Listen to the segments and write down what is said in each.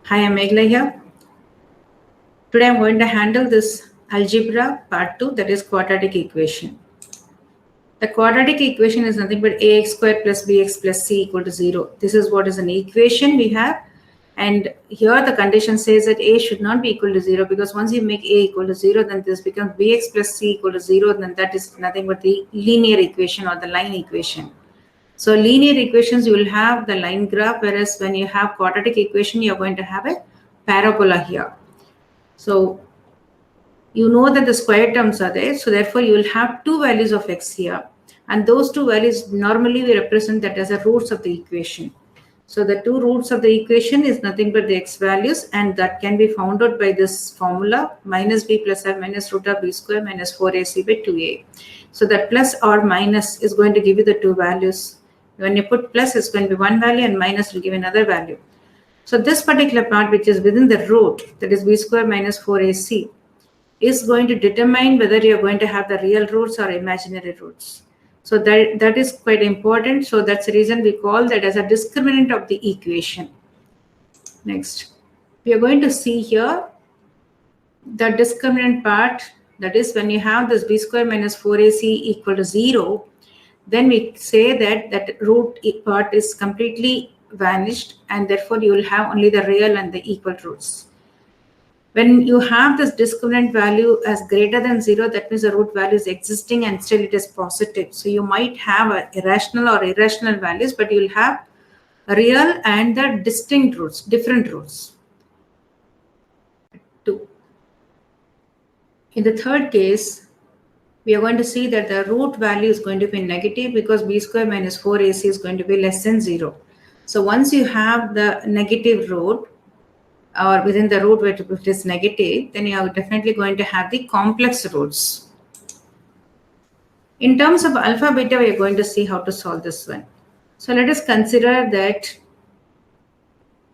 Hi, I'm Meghla here. Today I'm going to handle this algebra part 2, that is quadratic equation. The quadratic equation is nothing but ax squared plus bx plus c equal to 0. This is what is an equation we have. And here the condition says that a should not be equal to 0, because once you make a equal to 0, then this becomes bx plus c equal to 0, then that is nothing but the linear equation or the line equation. So linear equations, you will have the line graph, whereas when you have quadratic equation, you're going to have a parabola here. So you know that the square terms are there, so therefore you will have two values of x here, and those two values normally we represent that as the roots of the equation. So the two roots of the equation is nothing but the x values, and that can be found out by this formula minus b plus r minus root of b square minus 4ac by 2a. So that plus or minus is going to give you the two values. When you put plus, it's going to be one value, and minus will give another value. So this particular part, which is within the root, that is b square minus 4ac, is going to determine whether you're going to have the real roots or imaginary roots. So that is quite important. So that's the reason we call that as a discriminant of the equation. Next, we are going to see here the discriminant part, that is when you have this b square minus 4ac equal to 0, then we say that root part is completely vanished, and therefore you will have only the real and the equal roots. When you have this discriminant value as greater than 0, that means the root value is existing and still it is positive. So you might have irrational or irrational values, but you will have real and the distinct roots, different roots. 2. In the third case, we are going to see that the root value is going to be negative, because b square minus 4ac is going to be less than 0. So once you have the negative root, or within the root which is negative, then you are definitely going to have the complex roots. In terms of alpha beta, we are going to see how to solve this one. So let us consider that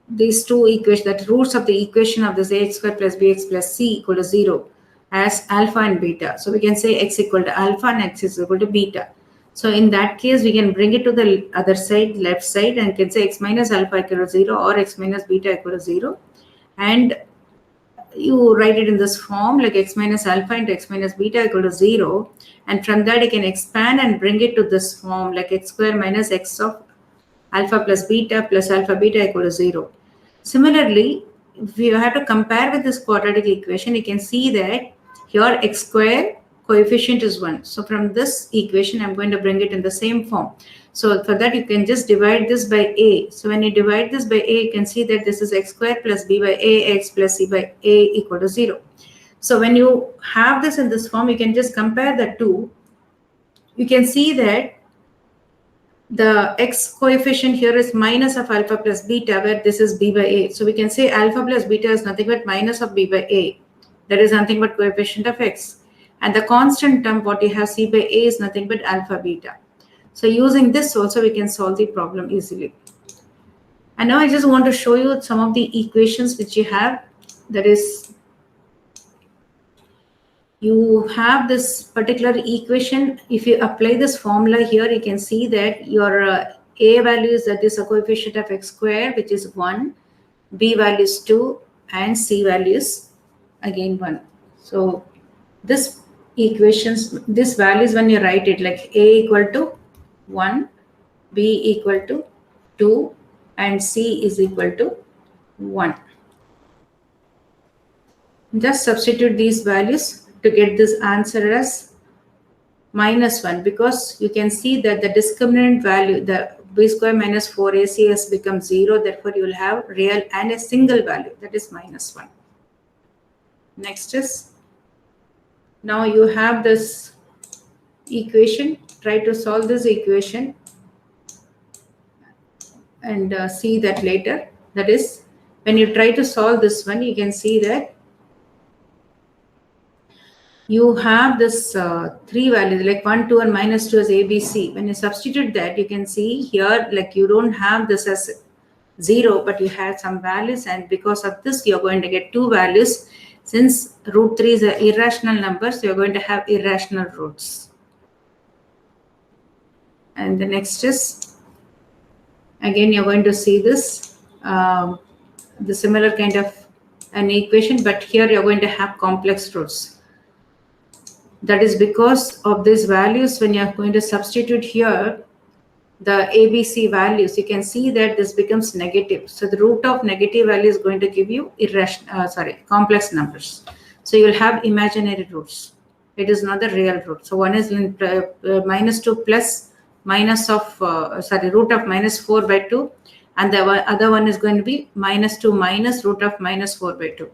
these two equations, that roots of the equation of this ax squared plus bx plus c equal to 0 as alpha and beta. So we can say x equal to alpha and x is equal to beta. So in that case, we can bring it to the other side, left side, and can say x minus alpha equal to 0 or x minus beta equal to 0. And you write it in this form, like x minus alpha into x minus beta equal to 0. And from that, you can expand and bring it to this form, like x square minus x of alpha plus alpha beta equal to 0. Similarly, if you have to compare with this quadratic equation, you can see that here x square coefficient is 1. So from this equation, I'm going to bring it in the same form. So for that, you can just divide this by a. So when you divide this by a, you can see that this is x squared plus b by a, x plus c by a equal to 0. So when you have this in this form, you can just compare the two. You can see that the x coefficient here is minus of alpha plus beta, where this is b by a. So we can say alpha plus beta is nothing but minus of b by a. That is nothing but coefficient of x. And the constant term, what you have, c by a, is nothing but alpha beta. So using this also, we can solve the problem easily. And now I just want to show you some of the equations which you have. That is, you have this particular equation. If you apply this formula here, you can see that your a value is, that is a coefficient of x squared, which is 1, b value is 2, and c value is again 1. So this equations, this values, when you write it, like a equal to 1, b equal to 2, and c is equal to 1. Just substitute these values to get this answer as minus 1, because you can see that the discriminant value, the b square minus 4ac, has become 0. Therefore, you will have real and a single value, that is minus 1. Next is, now you have this equation. Try to solve this equation and see that later. That is, when you try to solve this one, you can see that you have this three values, like 1, 2, and minus 2 as a, b, c. When you substitute that, you can see here, like you don't have this as 0, but you have some values, and because of this, you're going to get two values. Since root 3 is an irrational number, so you're going to have irrational roots. And the next is, again, you're going to see this the similar kind of an equation, but here you're going to have complex roots. That is because of these values. When you're going to substitute here the ABC values, you can see that this becomes negative. So the root of negative value is going to give you complex numbers. So you will have imaginary roots. It is not the real root. So one is minus 2 plus minus of root of minus 4 by 2, and the other one is going to be minus 2 minus root of minus 4 by 2.